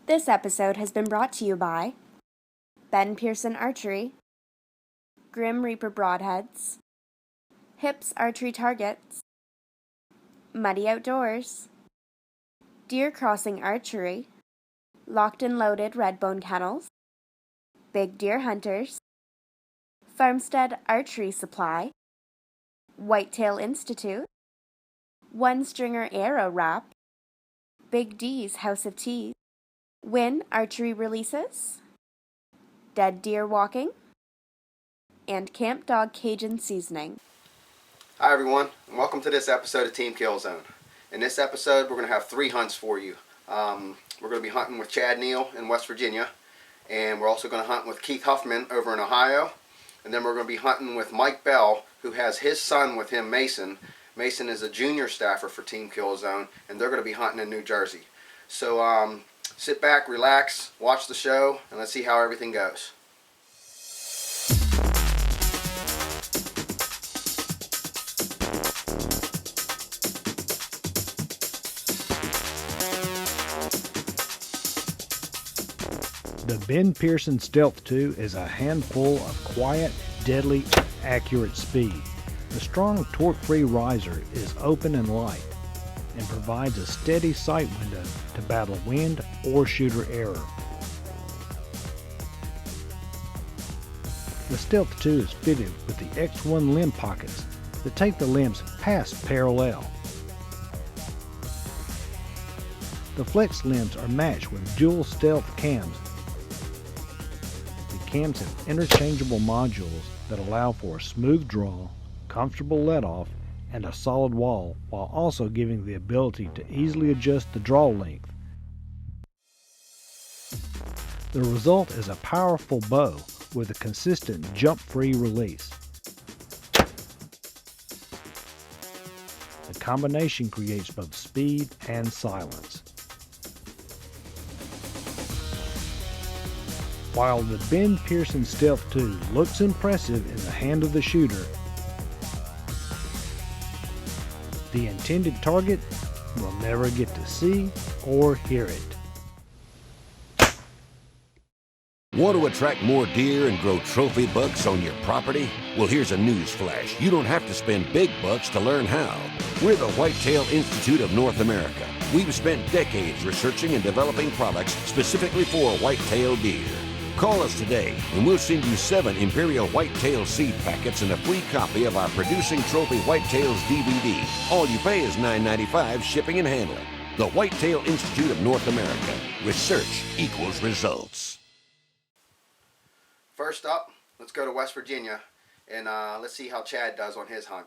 This episode has been brought to you by Ben Pearson Archery, Grim Reaper Broadheads, Hips Archery Targets, Muddy Outdoors, Deer Crossing Archery, Locked and Loaded Redbone Kennels, Big Deer Hunters, Farmstead Archery Supply, Whitetail Institute, One Stringer Arrow Wrap, Big D's House of Teas, Win Archery Releases, Dead Deer Walking, and Camp Dog Cajun Seasoning. Hi everyone, and welcome to this episode of Team Killzone. In this episode, we're going to have 3 hunts for you. We're going to be hunting with Chad Neal in West Virginia, and we're also going to hunt with Keith Huffman over in Ohio, and then we're going to be hunting with Mike Bell, who has his son with him, Mason. Mason is a junior staffer for Team Killzone, and they're going to be hunting in New Jersey. So sit back, relax, watch the show, and let's see how everything goes. The Ben Pearson Stealth 2 is a handful of quiet, deadly, accurate speed. The strong torque-free riser is open and light and provides a steady sight window to battle wind or shooter error. The Stealth 2 is fitted with the X1 limb pockets that take the limbs past parallel. The flex limbs are matched with dual stealth cams. The cams have interchangeable modules that allow for a smooth draw, comfortable let-off, and a solid wall, while also giving the ability to easily adjust the draw length. The result is a powerful bow with a consistent jump-free release. The combination creates both speed and silence. While the Ben Pearson Stealth 2 looks impressive in the hand of the shooter, the intended target will never get to see or hear it. Want to attract more deer and grow trophy bucks on your property? Well, here's a news flash. You don't have to spend big bucks to learn how. We're the Whitetail Institute of North America. We've spent decades researching and developing products specifically for whitetail deer. Call us today and we'll send you 7 Imperial Whitetail seed packets and a free copy of our Producing Trophy Whitetails DVD. All you pay is $9.95 shipping and handling. The Whitetail Institute of North America. Research equals results. First up, let's go to West Virginia, and let's see how Chad does on his hunt.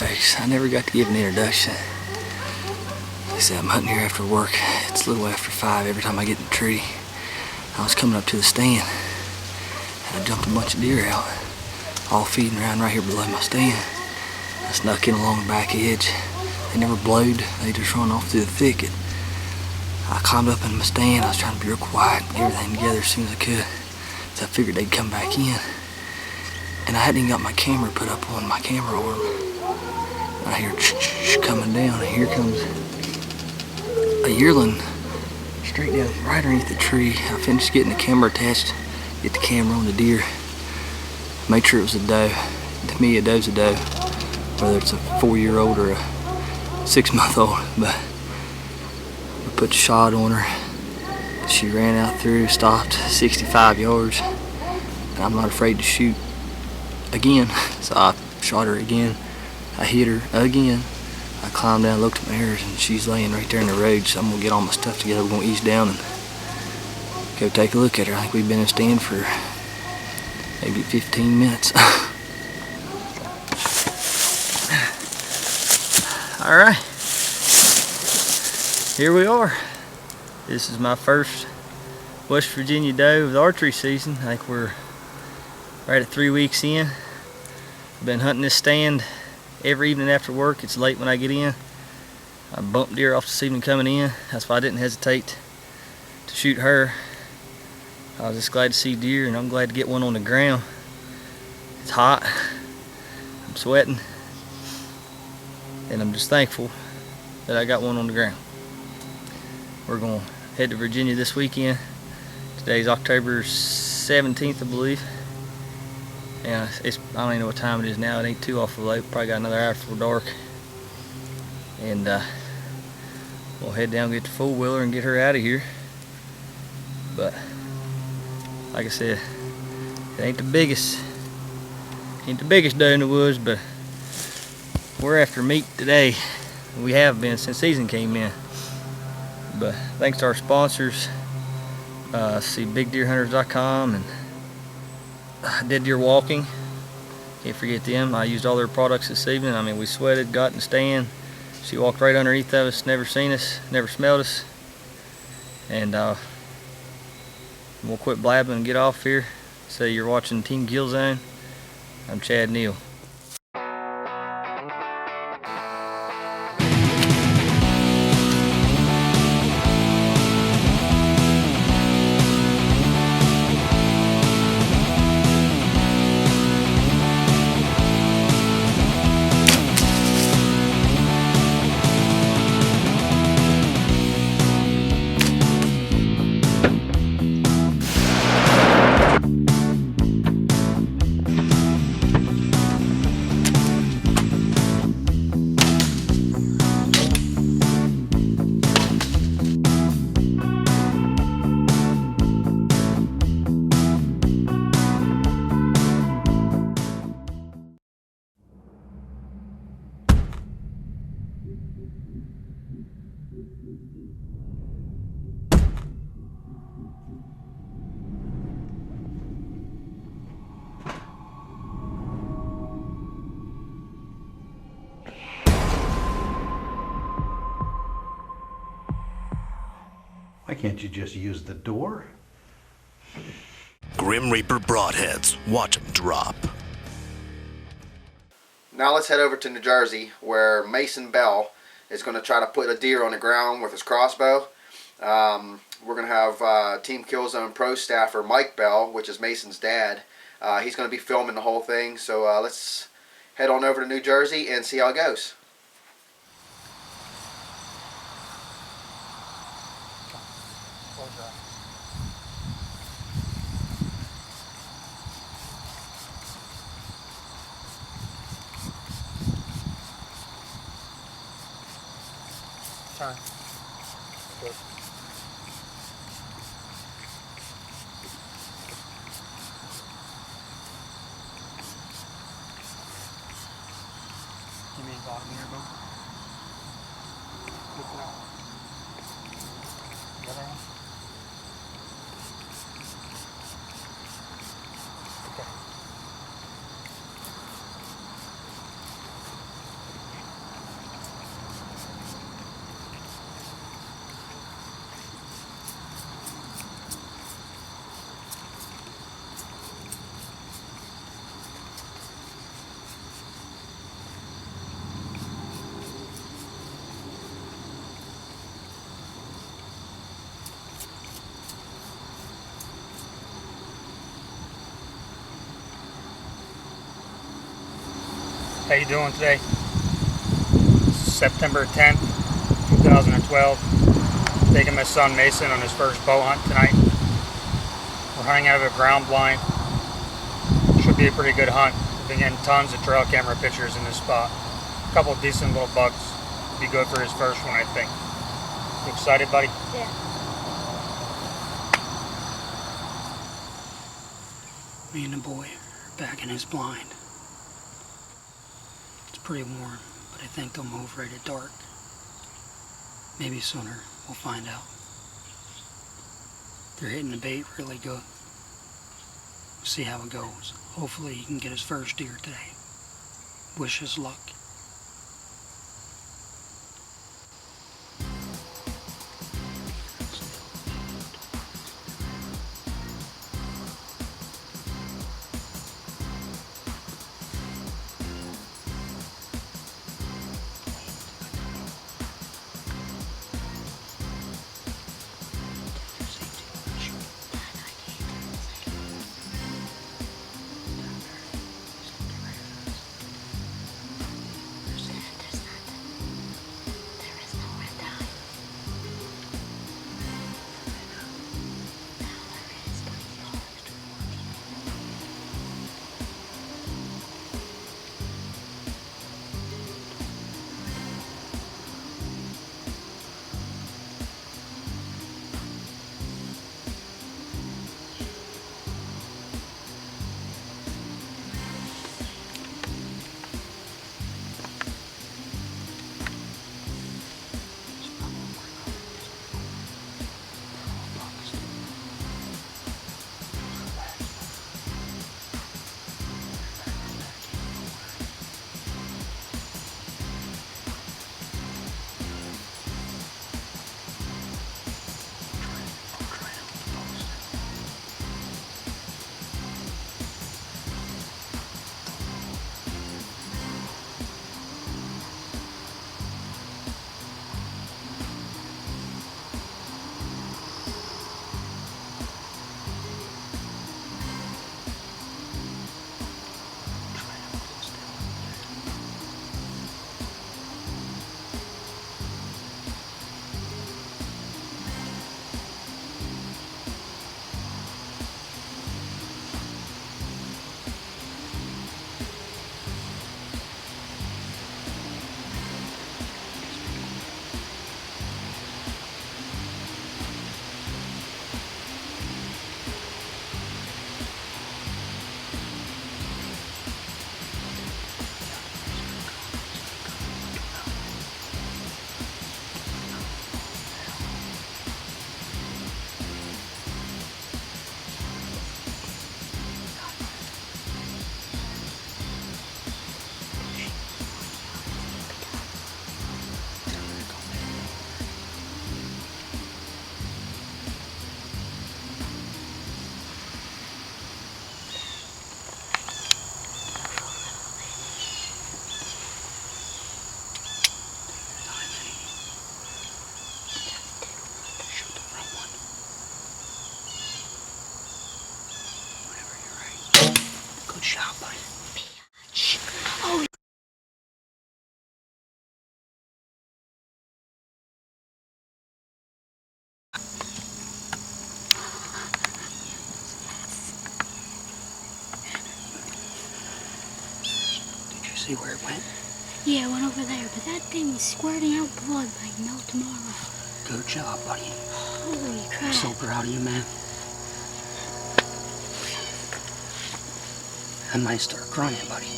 Leatherface. I never got to give an introduction. They said I'm hunting here after work. It's a little after 5 every time I get in the tree. I was coming up to the stand and I jumped a bunch of deer out, all feeding around right here below my stand. I snuck in along the back edge. They never blowed, they just run off through the thicket. I climbed up in my stand. I was trying to be real quiet and get everything together as soon as I could. So I figured they'd come back in. And I hadn't even got my camera put up on my camera arm. And I hear coming down, and here comes a yearling straight down right underneath the tree. I finished getting the camera attached, get the camera on the deer, make sure it was a doe. To me, a doe's a doe, whether it's a 4-year-old or a 6-month-old. But we put the shot on her. She ran out through, stopped 65 yards, and I'm not afraid to shoot again. So I shot her again. I hit her again. I climbed down, looked at my arrows, and she's laying right there in the road. So I'm gonna get all my stuff together. We're gonna ease down and go take a look at her. I think we've been in stand for maybe 15 minutes. All right, here we are. This is my first West Virginia doe of the archery season. I think we're right at 3 weeks in. I've been hunting this stand every evening after work. It's late when I get in. I bumped deer off this evening coming in. That's why I didn't hesitate to shoot her. I was just glad to see deer, and I'm glad to get one on the ground. It's hot. I'm sweating. And I'm just thankful that I got one on the ground. We're going to head to Virginia this weekend. Today's October 17th, I believe. And I don't even know what time it is now. It ain't too awful late. Probably got another hour before dark. And we'll head down, get the 4-wheeler, and get her out of here. But like I said, it ain't the biggest doe in the woods, but we're after meat today. We have been since season came in. But thanks to our sponsors, see BigDeerHunters.com and Dead Deer Walking. Can't forget them. I used all their products this evening. I mean, we sweated, got in the stand. She walked right underneath of us, never seen us, never smelled us. And we'll quit blabbing and get off here. So you're watching Team Kill Zone. I'm Chad Neal. Why can't you just use the door? Grim Reaper broadheads. Watch them drop. Now let's head over to New Jersey, where Mason Bell is going to try to put a deer on the ground with his crossbow. We're going to have Team Kill Zone Pro staffer Mike Bell, which is Mason's dad. He's going to be filming the whole thing. So let's head on over to New Jersey and see how it goes. Time. Good. Give me a bottom here, bro. Look it out. The other one. Okay. How you doing today? September 10th, 2012. Taking my son Mason on his first bow hunt tonight. We're hunting out of a ground blind. Should be a pretty good hunt. We've been getting tons of trail camera pictures in this spot. A couple of decent little bucks. Be good for his first one, I think. You excited, buddy? Yeah. Me and the boy are back in his blind. It's pretty warm, but I think they'll move right at dark. Maybe sooner. We'll find out. They're hitting the bait really good. We'll see how it goes. Hopefully he can get his first deer today. Wish us luck. Good shot, buddy. Oh. Did you see where it went? Yeah, it went over there, but that thing was squirting out blood like no tomorrow. Good job, buddy. Holy crap. I'm so proud of you, man. I might start crying, buddy. Yes.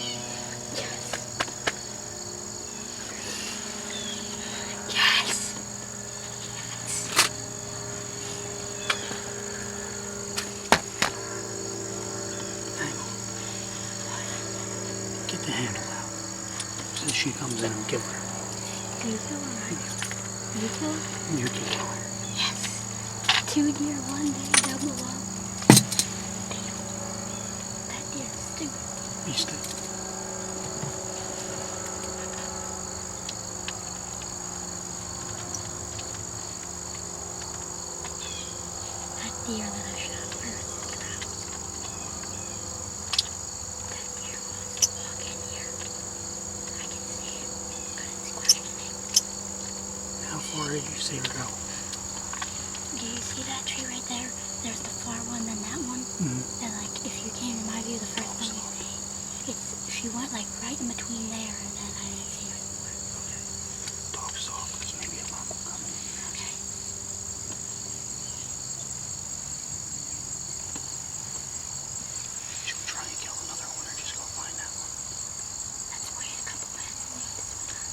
Hang on. Get the handle out. So she comes in and kill her. Can you kill her? You kill her? You can kill her. Yes. 2 deer, 1 day, double up. That deer is stupid. Be still. That deer that I shot first is grouse. That deer wants to walk in here. it, you see her go. Do you see that tree right there? There's the far one, then that one. And like, if you came in my view, the first one you see, she went like right in between there, and then I didn't see her anymore. Talk soft, because maybe a buck will come in. Okay. Should we try and kill another one, or just go find that one? Let's wait a couple minutes and leave this one on.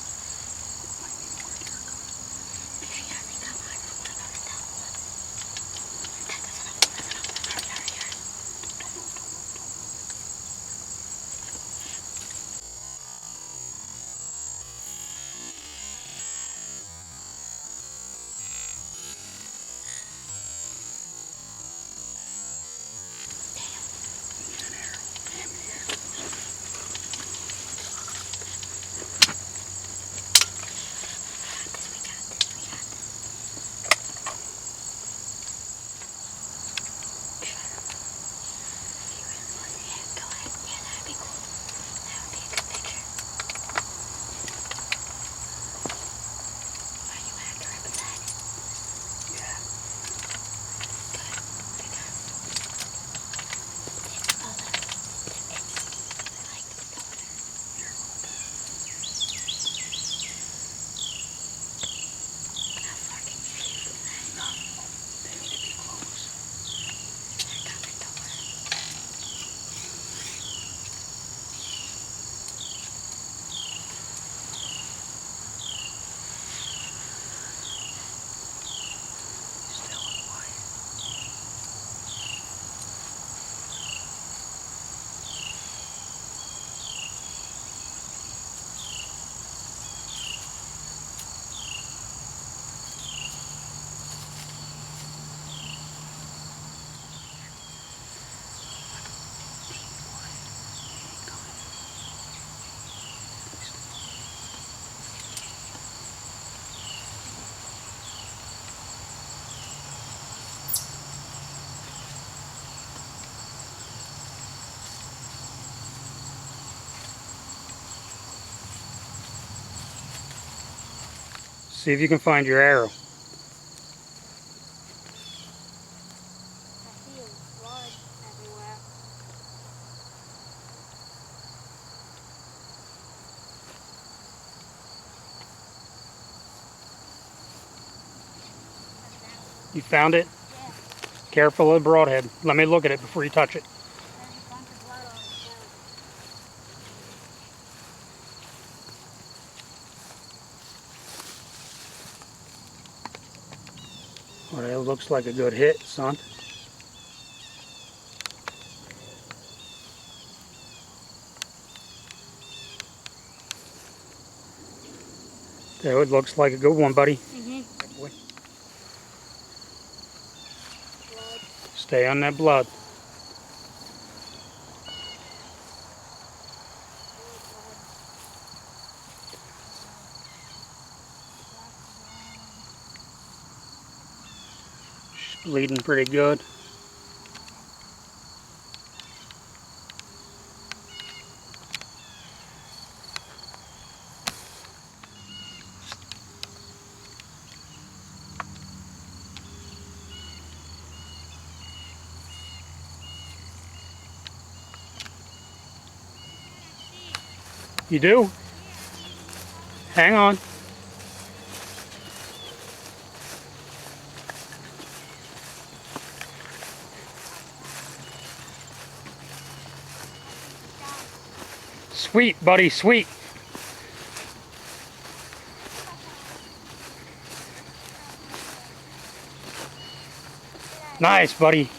Might be more deer coming. If she doesn't come, I just want to go to that one. That doesn't have to hurry, hurry, hurry. Don't move, don't move, don't move. Need an arrow. Hand me the arrows. We got this. Sure. If you really want to, yeah, go ahead. Yeah, that'd be cool. That would be a good picture. Are you after it with that? Yeah. Good. Because it's like the color. Here, How far can you shoot from that? no. They need to be close. They're coming toward us. Still and quiet. See if you can find your arrow. I feel blood everywhere. You found it? Yeah, Careful of the broadhead. Let me look at it before you touch it. there's a bunch of blood on it too. Well, it looks like a good hit, son. There, it looks like a good one, buddy. Good boy. Blood. Stay on that blood. She's bleeding pretty good. You do? Hang on. Sweet, buddy, sweet. Nice, buddy.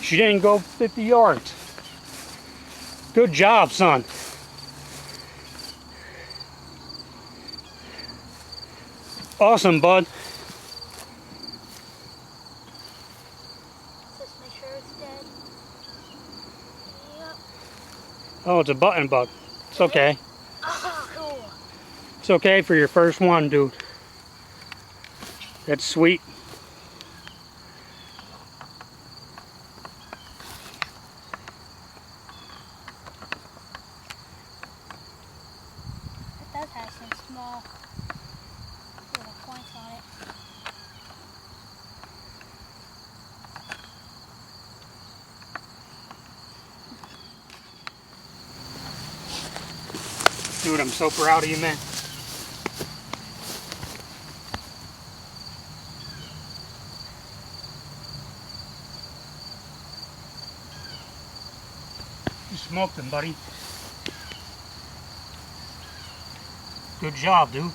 She didn't go 50 yards. Good job, son. Awesome, bud. Just make sure it's dead. Yep. Oh, it's a button bug. It's okay. Oh, cool. It's okay for your first one, dude. That's sweet. It does have some small little points on it. Dude, I'm so proud of you, man. You smoked him, buddy. Good job, dude.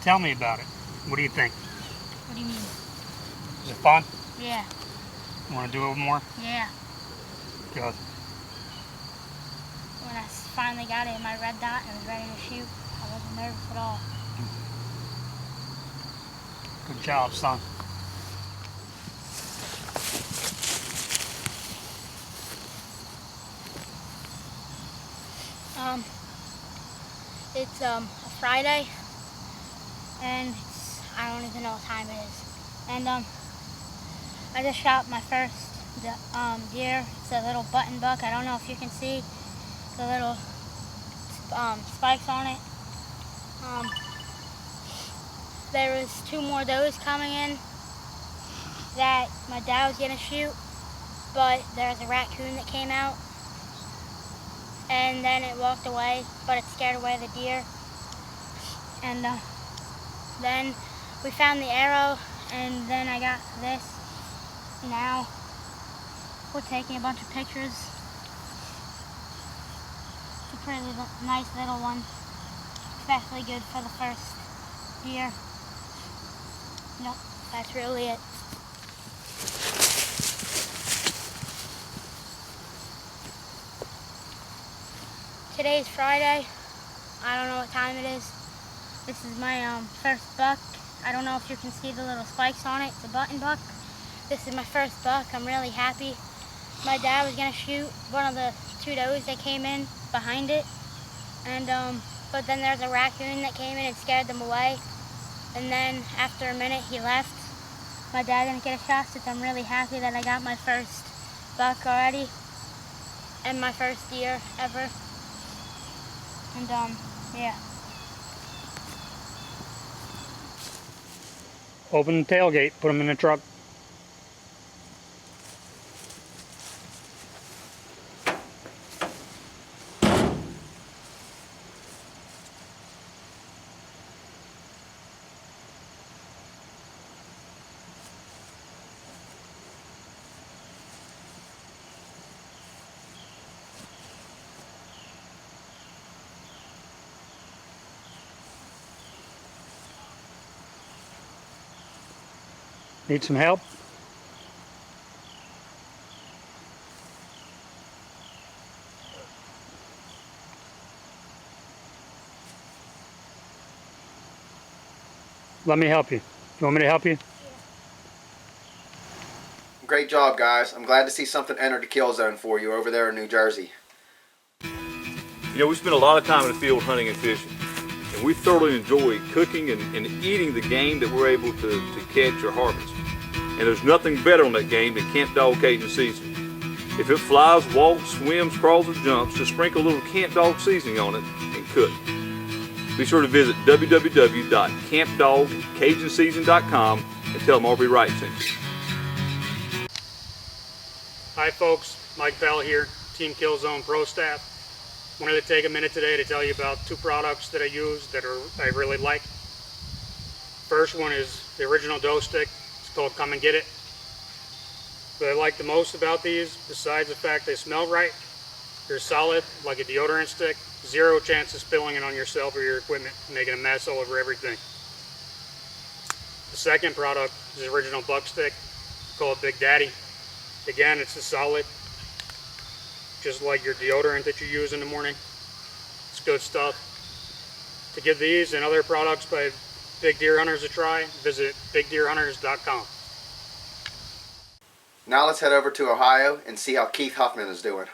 Tell me about it. What do you think? What do you mean? Is it fun? Yeah. You want to do it more? Yeah. Good. When I finally got it in my red dot and was ready to shoot, I wasn't nervous at all. Good job, son. It's a Friday, and I don't even know what time it is. And I just shot my first deer. It's a little button buck. I don't know if you can see the little spikes on it. There was 2 more does coming in that my dad was gonna shoot, but there was a raccoon that came out, and then it walked away, but it scared away the deer. And then we found the arrow, and then I got this. Now we're taking a bunch of pictures. It's a pretty nice little one, especially good for the first deer. Nope, that's really it. Today's Friday. I don't know what time it is. This is my first buck. I don't know if you can see the little spikes on it. It's a button buck. This is my first buck. I'm really happy. My dad was gonna shoot one of the 2 does that came in behind it, and but then there's a raccoon that came in and scared them away. And then after a minute, he left. My dad didn't get a shot, so I'm really happy that I got my first buck already and my first deer ever. And yeah. Open the tailgate, put them in the truck. Need some help? Let me help you. You want me to help you? Great job, guys. I'm glad to see something enter the kill zone for you over there in New Jersey. You know, we spend a lot of time in the field hunting and fishing, and we thoroughly enjoy cooking and eating the game that we're able to catch or harvest. And there's nothing better on that game than Camp Dog Cajun Seasoning. If it flies, walks, swims, crawls, or jumps, just sprinkle a little Camp Dog seasoning on it and cook. Be sure to visit www.campdogcajunseasoning.com and tell them RB Wright sent you. Hi folks, Mike Bell here, Team Killzone Pro Staff. Wanted to take a minute today to tell you about 2 products that I use that I really like. First one is the original dough stick. It's called Come and Get It. What I like the most about these, besides the fact they smell right, they're solid like a deodorant stick. 0 chance of spilling it on yourself or your equipment, making a mess all over everything. The second product is the original buck stick, called Big Daddy. Again, it's a solid, just like your deodorant that you use in the morning. It's good stuff. To give these and other products by Big Deer Hunters a try, visit bigdeerhunters.com. Now let's head over to Ohio and see how Keith Huffman is doing.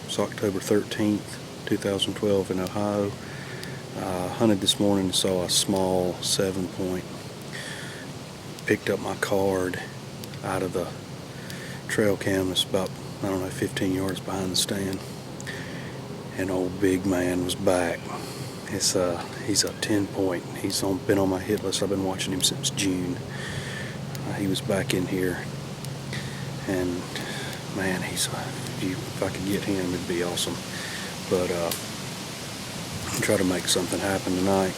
It's October 13th, 2012 in Ohio. Hunted this morning and saw a small 7-point. Picked up my card out of the trail cam. It's about, 15 yards behind the stand. and old big man was back. He's a 10 point. He's been on my hit list. I've been watching him since June. He was back in here, and man, if I could get him, it'd be awesome. But I'll try to make something happen tonight.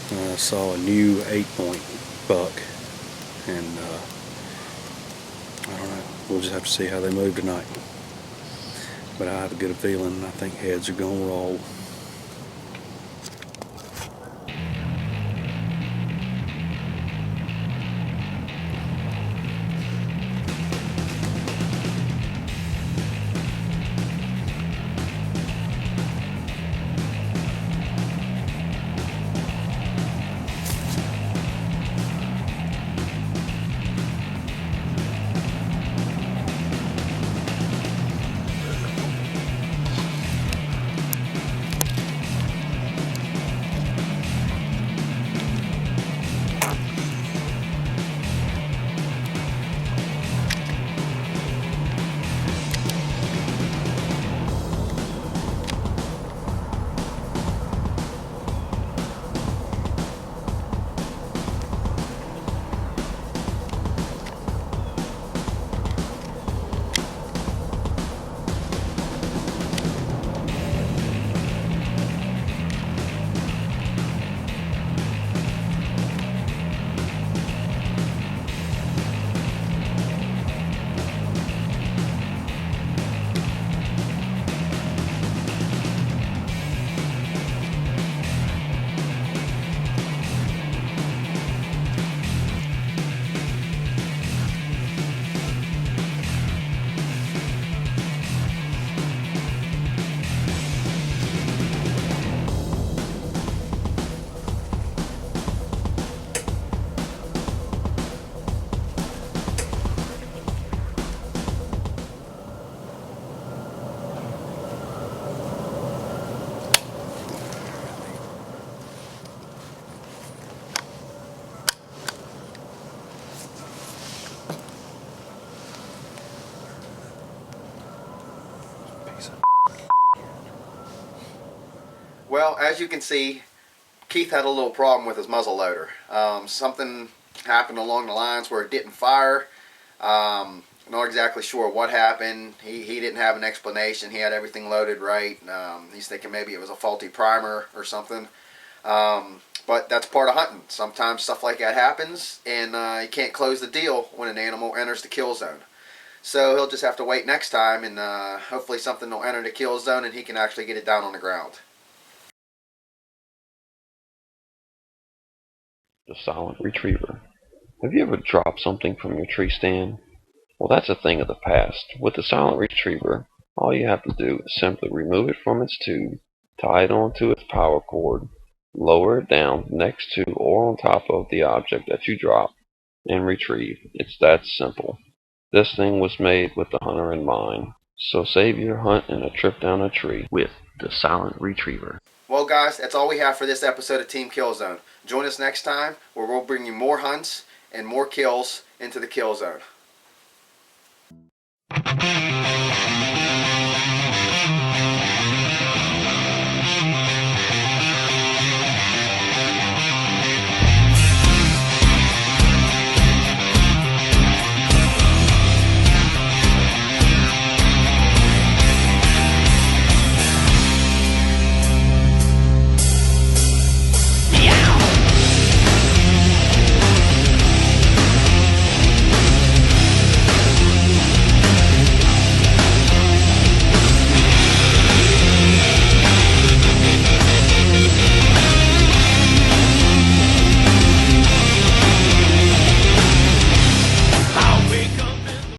I saw a new 8-point buck, and I don't know. We'll just have to see how they move tonight. But I have a good feeling. I think heads are gonna roll. Well, as you can see, Keith had a little problem with his muzzle loader. Something happened along the lines where it didn't fire. Not exactly sure what happened. He didn't have an explanation. He had everything loaded right. He's thinking maybe it was a faulty primer or something. But that's part of hunting. Sometimes stuff like that happens, and you can't close the deal when an animal enters the kill zone. So he'll just have to wait next time, and hopefully something will enter the kill zone and he can actually get it down on the ground. The silent retriever. Have you ever dropped something from your tree stand? Well, that's a thing of the past. With the silent retriever, all you have to do is simply remove it from its tube, tie it onto its power cord, lower it down next to or on top of the object that you drop, and retrieve. It's that simple. This thing was made with the hunter in mind. So save your hunt and a trip down a tree with the silent retriever. Well, guys, that's all we have for this episode of Team Kill Zone. Join us next time where we'll bring you more hunts and more kills into the kill zone.